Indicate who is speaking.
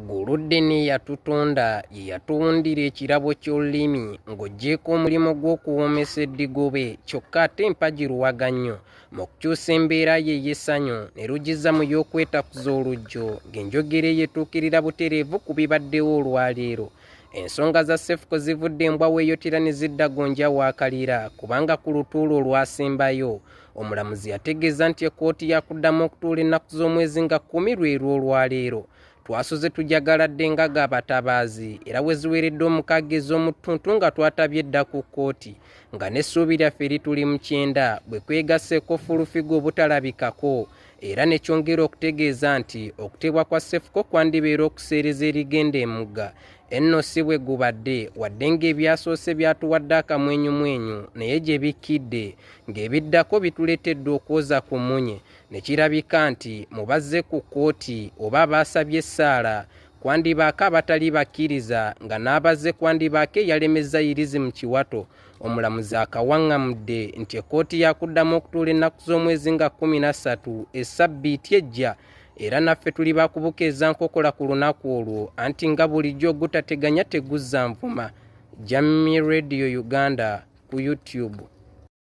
Speaker 1: Guludde yatutonda ye yatuwundira ekirabo ky'olulimi ng'oggyeko omulimu gw'okuwoomesa eddigobe kyokka ate mpagiruwaga nnyo mu kukyusa embeera ye ey'essanyu ne rugiza mu y'okwetakuza olujjo ng'enjogera yeetuukirira butereevu ku bibaddewo olwaleero. Ensonga za Cephcoh zivudde embwa weeyotera ne zidda gonja waakalira kubanga ku lutuulo olwasembayo omulamuzi yategeeza nti ekkooti yakuddamu okutuula ennaku z'omwezi nga 10 lwe lw'olwaleero. Twasuze tujagaladde nga g'abatabaazi era we ziweredde 6 ez'omutuntu nga twatabye dda ku kkooti nga n'essuubi lyaffe lituli mu 9 bwe kwegasseeko fulufigo obutalabikako era ne kyongera okutegeeza nti okutebwa kwa Cephcoh kwandibeera okuseereza erigenda emugga. Enno si bwe gubadde wadde ng'ebyasoose byatuwadde akamwenyumwenyu naye gye bikkidde ng'ebiddako bituleetedde okwoza ku munye ne kirabika nti mubazze ku kkooti oba baasabye essaala kwandibaako abatali bakkiriza nga n'abazze kwandibaako eyalemeza irizi mu kiwato. Omulamuzi akawaŋŋamudde nti ekkooti yakuddamu okutuula ennaku z'omwezi nga 13 essabbiiti ejja era naffe tuli bakubukeeza nkokola ku lunaku olwo anti nga bulijjo ogutateganya teguzza nvuma. Jamii Radio Uganda ku YouTube.